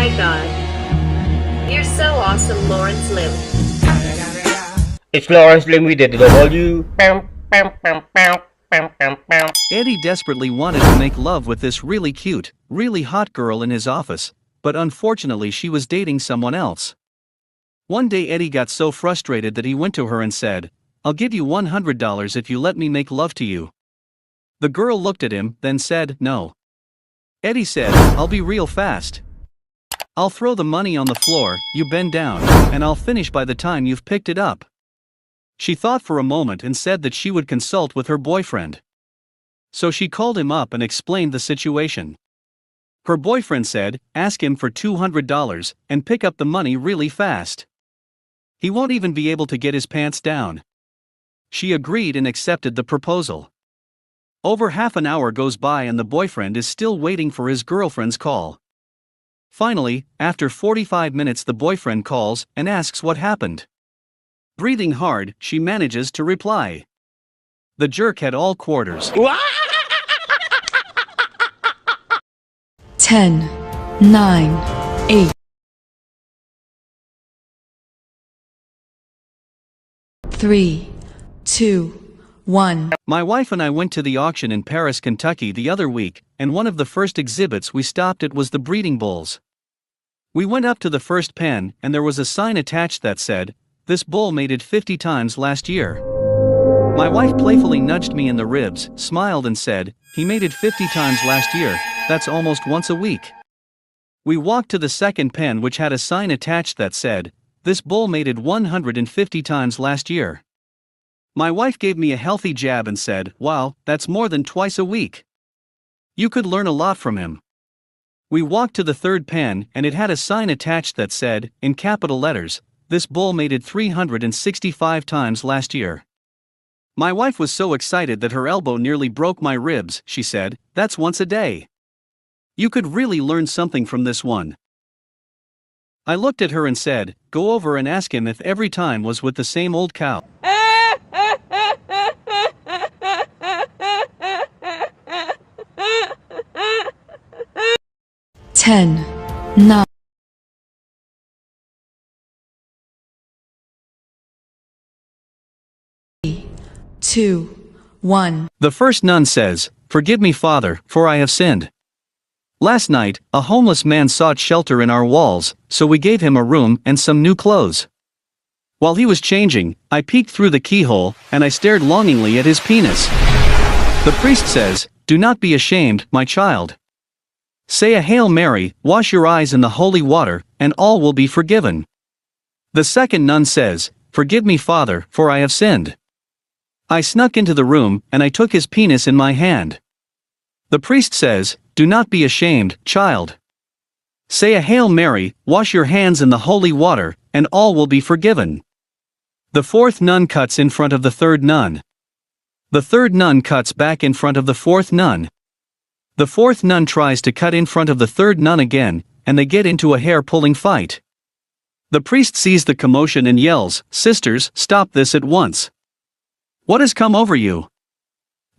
my god. You're so awesome, Lawrence Lim. It's Lawrence Lim with the W. Eddie desperately wanted to make love with this really cute, really hot girl in his office, but unfortunately she was dating someone else. One day Eddie got so frustrated that he went to her and said, "I'll give you $100 if you let me make love to you." The girl looked at him, then said, "No." Eddie said, "I'll be real fast. I'll throw the money on the floor, you bend down, and I'll finish by the time you've picked it up." She thought for a moment and said that she would consult with her boyfriend. So she called him up and explained the situation. Her boyfriend said, "Ask him for $200 and pick up the money really fast. He won't even be able to get his pants down." She agreed and accepted the proposal. Over half an hour goes by and the boyfriend is still waiting for his girlfriend's call. Finally, after 45 minutes the boyfriend calls and asks what happened. Breathing hard, she manages to reply. The jerk had all quarters. 10, 9, 8, 3, 2, 1. My wife and I went to the auction in Paris, Kentucky the other week, and one of the first exhibits we stopped at was the breeding bulls. We went up to the first pen and there was a sign attached that said, "This bull mated 50 times last year." My wife playfully nudged me in the ribs, smiled and said, "He mated 50 times last year, that's almost once a week." We walked to the second pen which had a sign attached that said, "This bull mated 150 times last year." My wife gave me a healthy jab and said, "Wow, that's more than twice a week. You could learn a lot from him." We walked to the third pen and it had a sign attached that said, in capital letters, "This bull mated 365 times last year." My wife was so excited that her elbow nearly broke my ribs. She said, "That's once a day. You could really learn something from this one." I looked at her and said, "Go over and ask him if every time was with the same old cow." 10, 9, 2, 1. The first nun says, "Forgive me, Father, for I have sinned. Last night, a homeless man sought shelter in our walls, so we gave him a room and some new clothes. While he was changing, I peeked through the keyhole, and I stared longingly at his penis. The priest says, 'Do not be ashamed, my child. Say a Hail Mary, wash your eyes in the holy water, and all will be forgiven.' The second nun says, 'Forgive me, Father, for I have sinned.' I snuck into the room, and I took his penis in my hand. The priest says, 'Do not be ashamed, child. Say a Hail Mary, wash your hands in the holy water, and all will be forgiven.' The fourth nun cuts in front of the third nun. The third nun cuts back in front of the fourth nun. The fourth nun tries to cut in front of the third nun again, and they get into a hair-pulling fight. The priest sees the commotion and yells, 'Sisters, stop this at once. What has come over you?'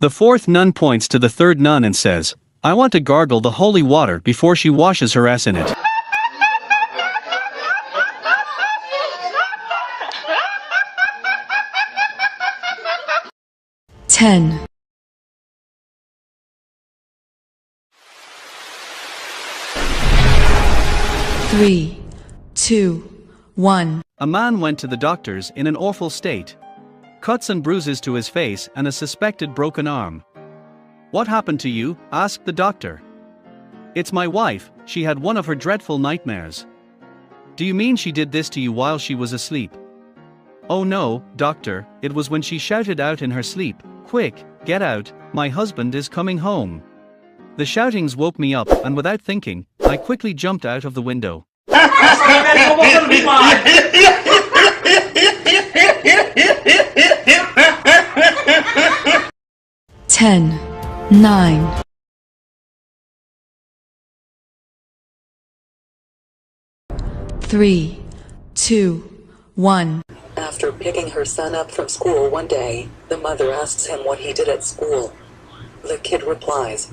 The fourth nun points to the third nun and says, 'I want to gargle the holy water before she washes her ass in it.'" 10, 3, 2, 1. A man went to the doctors in an awful state. Cuts and bruises to his face and a suspected broken arm. "What happened to you?" asked the doctor. "It's my wife, she had one of her dreadful nightmares." "Do you mean she did this to you while she was asleep?" "Oh no, doctor, it was when she shouted out in her sleep, 'Quick, get out, my husband is coming home.' The shoutings woke me up and without thinking, I quickly jumped out of the window." 10, 9, 3, 2, 1. After picking her son up from school one day, the mother asks him what he did at school. The kid replies,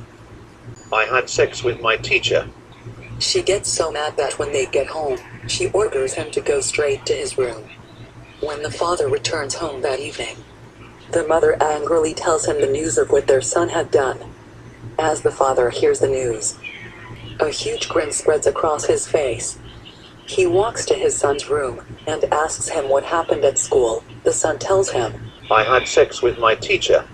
"I had sex with my teacher." She gets so mad that when they get home, she orders him to go straight to his room. When the father returns home that evening, the mother angrily tells him the news of what their son had done. As the father hears the news, a huge grin spreads across his face. He walks to his son's room and asks him what happened at school. The son tells him, I had sex with my teacher.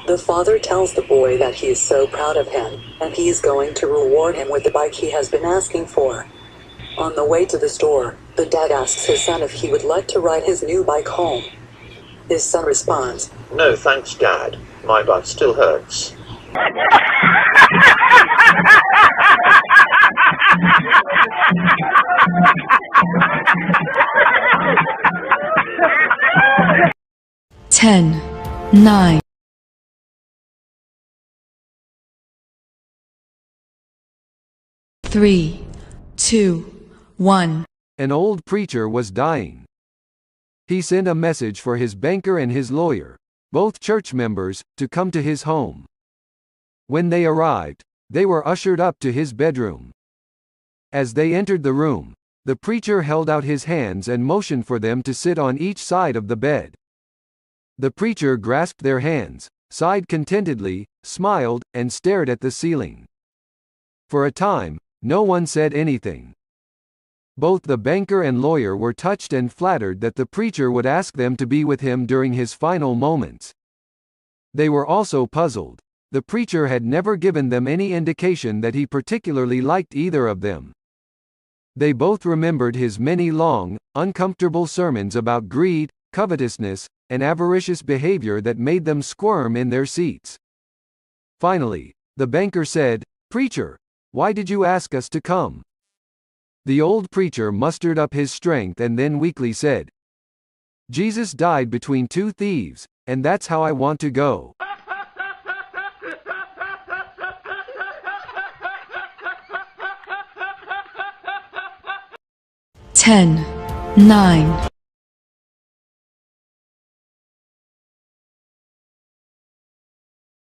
The father tells the boy that he is so proud of him, and he is going to reward him with the bike he has been asking for. On the way to the store, the dad asks his son if he would like to ride his new bike home. His son responds, No thanks, Dad. My butt still hurts. Ten, 9, 3, 2, 1. An old preacher was dying. He sent a message for his banker and his lawyer, both church members, to come to his home. When they arrived, they were ushered up to his bedroom. As they entered the room, the preacher held out his hands and motioned for them to sit on each side of the bed. The preacher grasped their hands, sighed contentedly, smiled, and stared at the ceiling. For a time, no one said anything. Both the banker and lawyer were touched and flattered that the preacher would ask them to be with him during his final moments. They were also puzzled. The preacher had never given them any indication that he particularly liked either of them. They both remembered his many long, uncomfortable sermons about greed, covetousness, and avaricious behavior that made them squirm in their seats. Finally, the banker said, "Preacher, why did you ask us to come?" The old preacher mustered up his strength and then weakly said, "Jesus died between two thieves, and that's how I want to go." Ten, 9,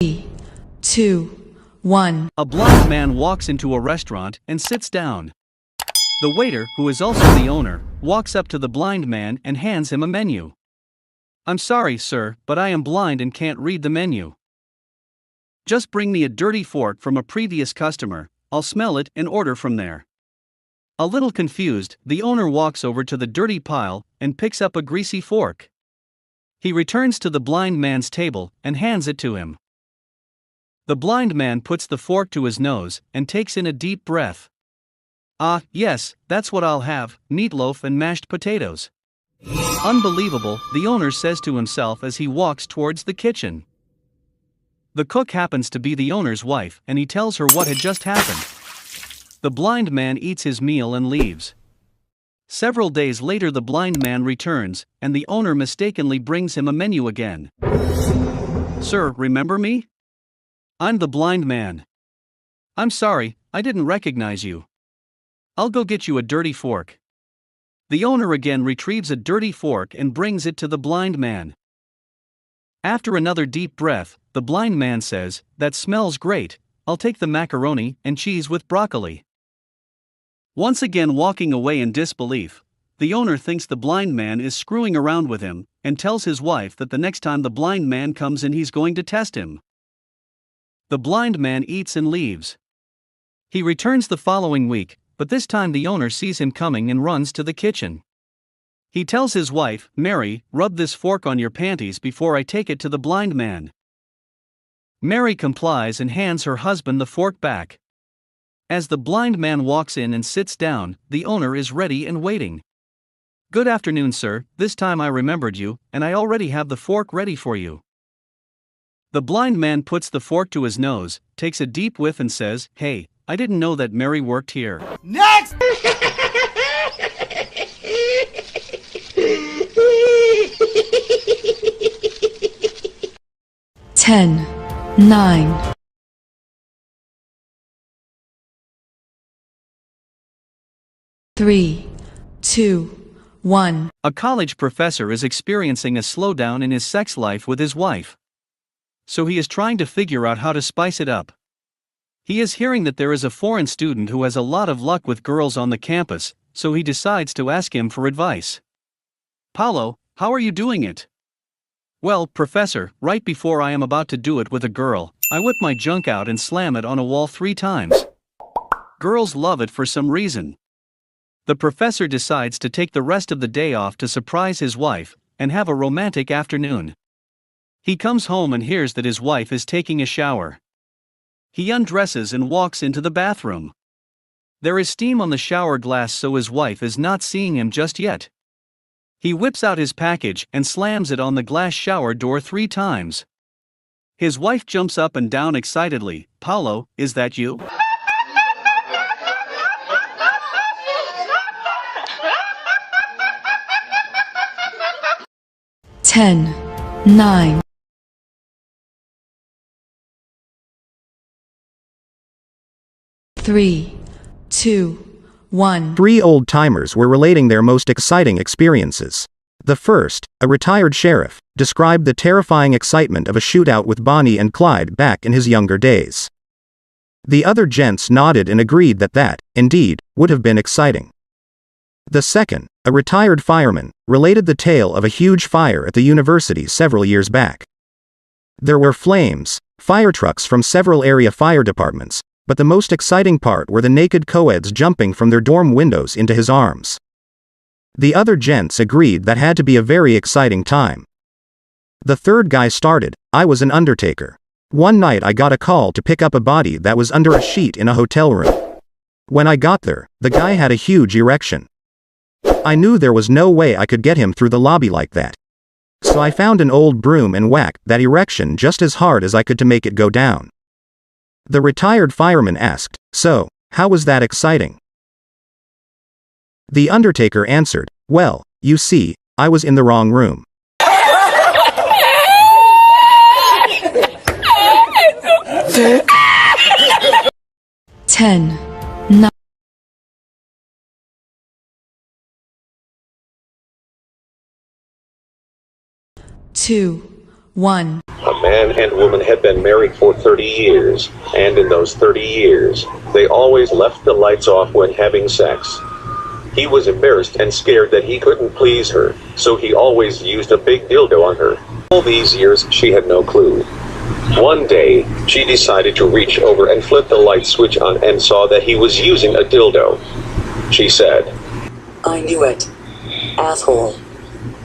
3, 2, 1. A blind man walks into a restaurant and sits down. The waiter, who is also the owner, walks up to the blind man and hands him a menu. "I'm sorry, sir, but I am blind and can't read the menu. Just bring me a dirty fork from a previous customer, I'll smell it and order from there." A little confused, the owner walks over to the dirty pile and picks up a greasy fork. He returns to the blind man's table and hands it to him. The blind man puts the fork to his nose and takes in a deep breath. "Ah, yes, that's what I'll have, meatloaf and mashed potatoes." Unbelievable, the owner says to himself as he walks towards the kitchen. The cook happens to be the owner's wife, and he tells her what had just happened. The blind man eats his meal and leaves. Several days later, the blind man returns, and the owner mistakenly brings him a menu again. "Sir, remember me? I'm the blind man. I'm sorry, I didn't recognize you. I'll go get you a dirty fork." The owner again retrieves a dirty fork and brings it to the blind man. After another deep breath, the blind man says, "That smells great, I'll take the macaroni and cheese with broccoli." Once again walking away in disbelief, the owner thinks the blind man is screwing around with him, and tells his wife that the next time the blind man comes in he's going to test him. The blind man eats and leaves. He returns the following week, but this time the owner sees him coming and runs to the kitchen. He tells his wife, "Mary, rub this fork on your panties before I take it to the blind man." Mary complies and hands her husband the fork back. As the blind man walks in and sits down, the owner is ready and waiting. "Good afternoon, sir, this time I remembered you, and I already have the fork ready for you." The blind man puts the fork to his nose, takes a deep whiff and says, "Hey, I didn't know that Mary worked here." Next! 10, 9, 3, 2, 1. A college professor is experiencing a slowdown in his sex life with his wife. So he is trying to figure out how to spice it up. He is hearing that there is a foreign student who has a lot of luck with girls on the campus, so he decides to ask him for advice. Paulo, how are you doing it? Well, professor, right before I am about to do it with a girl, I whip my junk out and slam it on a wall 3 times. Girls love it for some reason. The professor decides to take the rest of the day off to surprise his wife and have a romantic afternoon. He comes home and hears that his wife is taking a shower. He undresses and walks into the bathroom. There is steam on the shower glass, so his wife is not seeing him just yet. He whips out his package and slams it on the glass shower door 3 times. His wife jumps up and down excitedly. Paulo, is that you? Ten, 9, 3, 2, 1. 3 old-timers were relating their most exciting experiences. The first, a retired sheriff, described the terrifying excitement of a shootout with Bonnie and Clyde back in his younger days. The other gents nodded and agreed that, indeed, would have been exciting. The second, a retired fireman, related the tale of a huge fire at the university several years back. There were flames, fire trucks from several area fire departments, but the most exciting part were the naked co-eds jumping from their dorm windows into his arms. The other gents agreed that had to be a very exciting time. The third guy started, I was an undertaker. One night I got a call to pick up a body that was under a sheet in a hotel room. When I got there, the guy had a huge erection. I knew there was no way I could get him through the lobby like that. So I found an old broom and whacked that erection just as hard as I could to make it go down. The retired fireman asked, so, how was that exciting? The undertaker answered, well, you see, I was in the wrong room. Ten, 9, 2, 1. A man and woman had been married for 30 years, and in those 30 years, they always left the lights off when having sex. He was embarrassed and scared that he couldn't please her, so he always used a big dildo on her. All these years, she had no clue. One day, she decided to reach over and flip the light switch on and saw that he was using a dildo. She said, I knew it. Asshole.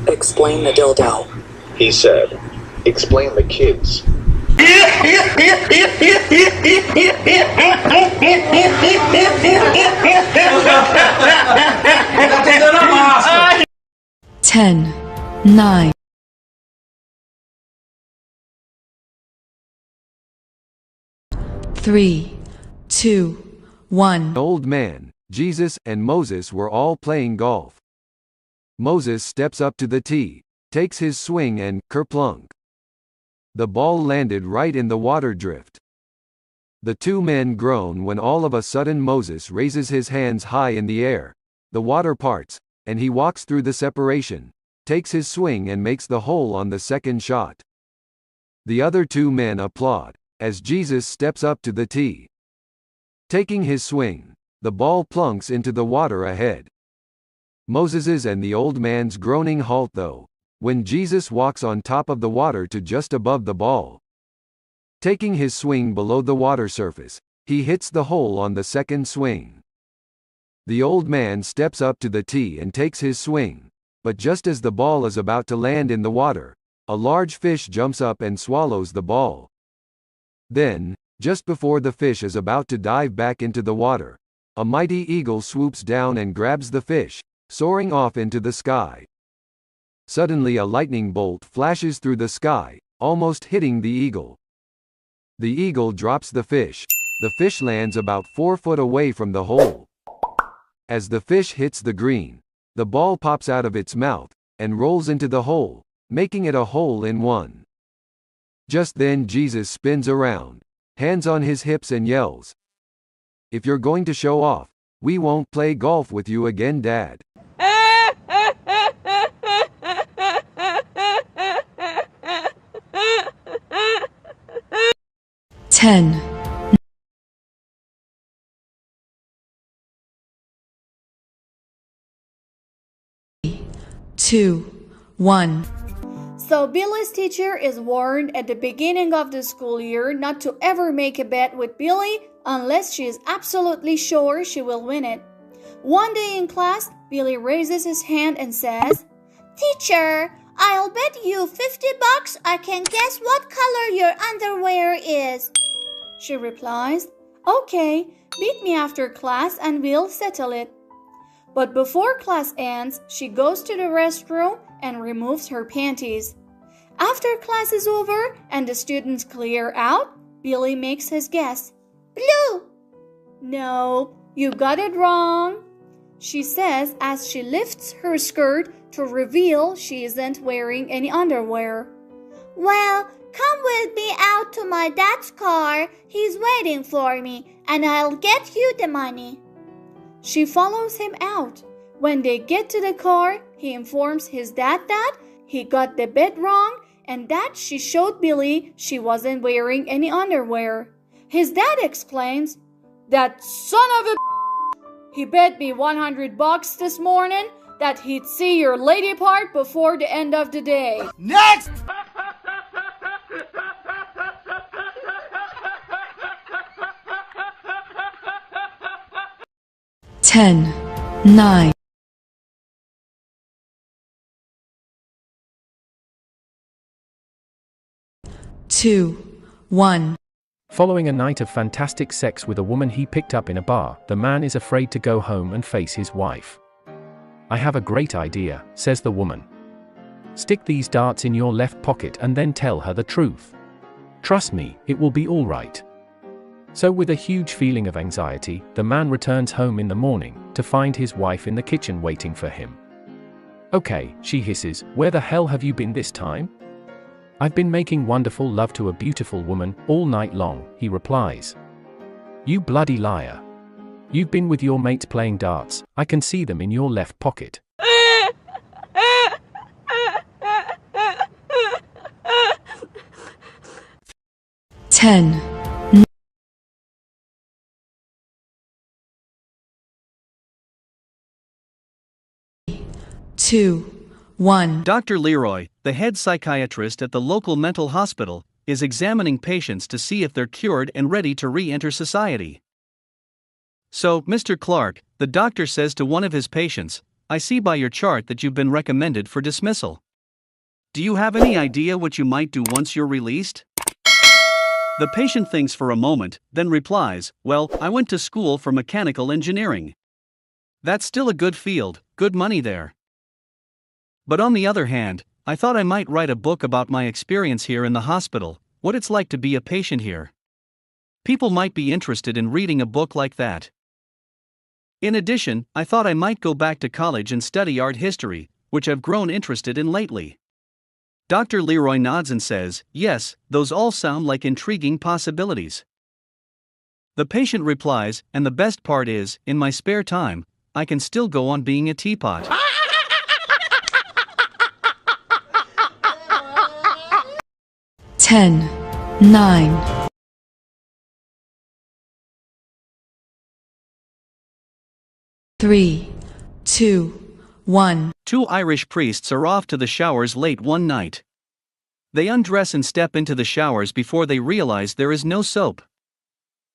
Explain the dildo. He said, explain the kids. 10, 9, 3, 2, 1. An old man, Jesus, and Moses were all playing golf. Moses steps up to the tee, takes his swing and kerplunk. The ball landed right in the water drift. The 2 men groan when all of a sudden Moses raises his hands high in the air. The water parts, and he walks through the separation, takes his swing and makes the hole on the second shot. The other 2 men applaud as Jesus steps up to the tee. Taking his swing, the ball plunks into the water ahead. Moses's and the old man's groaning halt though, when Jesus walks on top of the water to just above the ball. Taking his swing below the water surface, he hits the hole on the second swing. The old man steps up to the tee and takes his swing, but just as the ball is about to land in the water, a large fish jumps up and swallows the ball. Then, just before the fish is about to dive back into the water, a mighty eagle swoops down and grabs the fish, soaring off into the sky. Suddenly a lightning bolt flashes through the sky, almost hitting the eagle. The eagle drops the fish. The fish lands about 4 foot away from the hole. As the fish hits the green, the ball pops out of its mouth and rolls into the hole, making it a hole in one. Just then Jesus spins around, hands on his hips and yells, "If you're going to show off, we won't play golf with you again, Dad." 10, 2, 1. So Billy's teacher is warned at the beginning of the school year not to ever make a bet with Billy unless she is absolutely sure she will win it. One day in class, Billy raises his hand and says, "Teacher, I'll bet you $50 I can guess what color your underwear is." She replies, "Okay, beat me after class and we'll settle it." But before class ends, she goes to the restroom and removes her panties. After class is over and the students clear out, Billy makes his guess. "Blue." "No, you got it wrong," she says as she lifts her skirt to reveal she isn't wearing any underwear. "Well, come with me out to my dad's car. He's waiting for me, and I'll get you the money." She follows him out. When they get to the car, he informs his dad that he got the bet wrong and that she showed Billy she wasn't wearing any underwear. His dad explains, "That son of a he bet me $100 this morning that he'd see your lady part before the end of the day." Next! 10, 9. 2, 1. Following a night of fantastic sex with a woman he picked up in a bar, the man is afraid to go home and face his wife. "I have a great idea," says the woman. "Stick these darts in your left pocket and then tell her the truth. Trust me, it will be all right." So with a huge feeling of anxiety, the man returns home in the morning to find his wife in the kitchen waiting for him. "Okay," she hisses, "where the hell have you been this time?" "I've been making wonderful love to a beautiful woman all night long," he replies. "You bloody liar. You've been with your mates playing darts. I can see them in your left pocket." Ten, 2, 1. Dr. Leroy, the head psychiatrist at the local mental hospital, is examining patients to see if they're cured and ready to re-enter society. So, Mr. Clark, the doctor says to one of his patients, "I see by your chart that you've been recommended for dismissal. Do you have any idea what you might do once you're released?" The patient thinks for a moment, then replies, "Well, I went to school for mechanical engineering. That's still a good field, good money there. But on the other hand, I thought I might write a book about my experience here in the hospital, what it's like to be a patient here. People might be interested in reading a book like that. In addition, I thought I might go back to college and study art history, which I've grown interested in lately." Dr. Leroy nods and says, "Yes, those all sound like intriguing possibilities." The patient replies, "And the best part is, in my spare time, I can still go on being a teapot." Ten, 9. 3, 2, 1. Two Irish priests are off to the showers late one night. They undress and step into the showers before they realize there is no soap.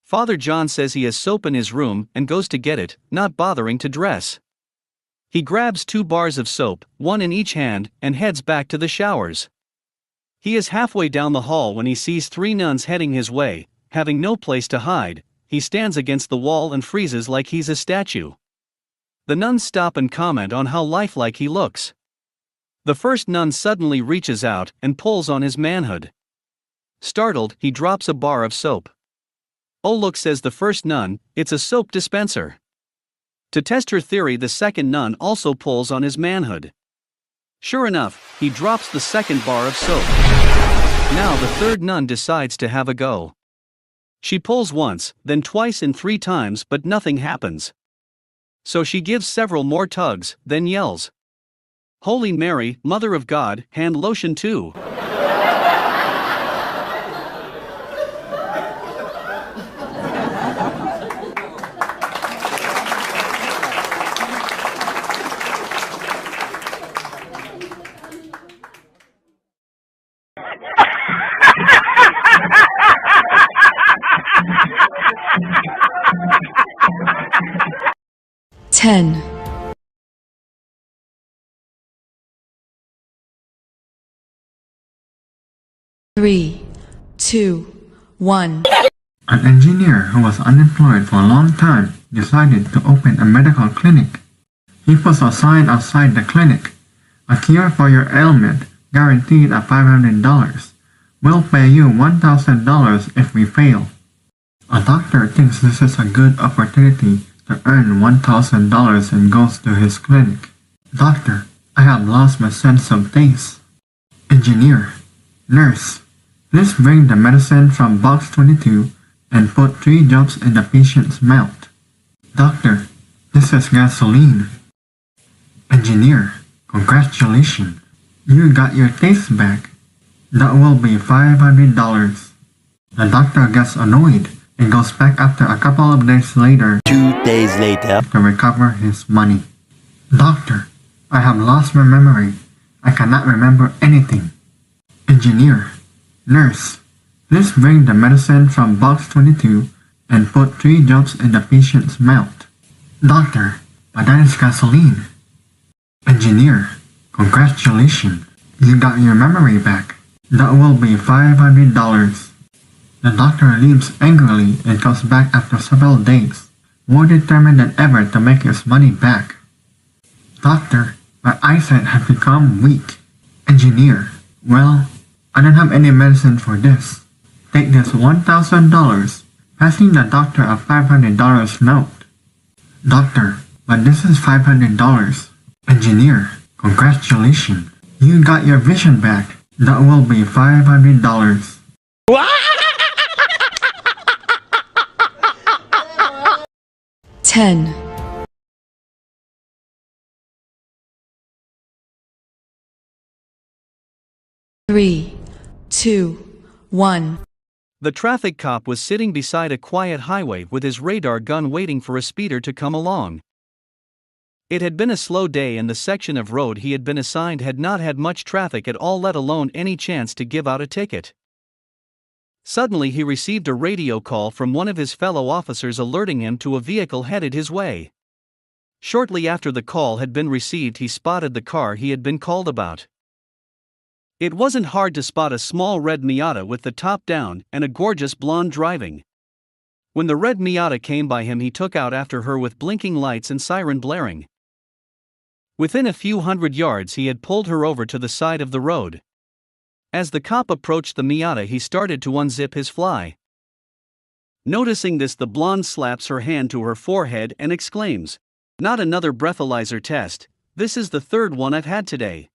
Father John says he has soap in his room and goes to get it, not bothering to dress. He grabs 2 bars of soap, one in each hand, and heads back to the showers. He is halfway down the hall when he sees 3 nuns heading his way. Having no place to hide, he stands against the wall and freezes like he's a statue. The nuns stop and comment on how lifelike he looks. The first nun suddenly reaches out and pulls on his manhood. Startled, he drops a bar of soap. "Oh look," says the first nun, "it's a soap dispenser." To test her theory, the second nun also pulls on his manhood. Sure enough, he drops the second bar of soap. Now the third nun decides to have a go. She pulls once, then twice and 3 times, but nothing happens. So she gives several more tugs, then yells, "Holy Mary, Mother of God, hand lotion too." 10, 3, 2, 1. An engineer who was unemployed for a long time decided to open a medical clinic. He puts a sign outside the clinic. A cure for your ailment, guaranteed at $500. We'll pay you $1,000 if we fail. A doctor thinks this is a good opportunity to earn $1,000 and goes to his clinic. Doctor, I have lost my sense of taste. Engineer, nurse, please bring the medicine from box 22 and put 3 drops in the patient's mouth. Doctor, this is gasoline. Engineer, congratulations. You got your taste back. That will be $500. The doctor gets annoyed and goes back after a couple of days later 2 days later. to recover his money. Doctor, I have lost my memory. I cannot remember anything. Engineer, nurse, please bring the medicine from box 22 and put 3 drops in the patient's mouth. Doctor, but that is gasoline. Engineer, congratulations. You got your memory back. That will be $500. The doctor leaves angrily and comes back after several days, more determined than ever to make his money back. Doctor, my eyesight has become weak. Engineer, well, I don't have any medicine for this. Take this $1,000, passing the doctor a $500 note. Doctor, but this is $500. Engineer, congratulations. You got your vision back. That will be $500. 10, 3, 2, 1. The traffic cop was sitting beside a quiet highway with his radar gun waiting for a speeder to come along. It had been a slow day and the section of road he had been assigned had not had much traffic at all, let alone any chance to give out a ticket. Suddenly he received a radio call from one of his fellow officers alerting him to a vehicle headed his way. Shortly after the call had been received, he spotted the car he had been called about. It wasn't hard to spot a small red Miata with the top down and a gorgeous blonde driving. When the red Miata came by him, he took out after her with blinking lights and siren blaring. Within a few hundred yards, he had pulled her over to the side of the road. As the cop approached the Miata, he started to unzip his fly. Noticing this, the blonde slaps her hand to her forehead and exclaims, "Not another breathalyzer test, this is the 3rd one I've had today."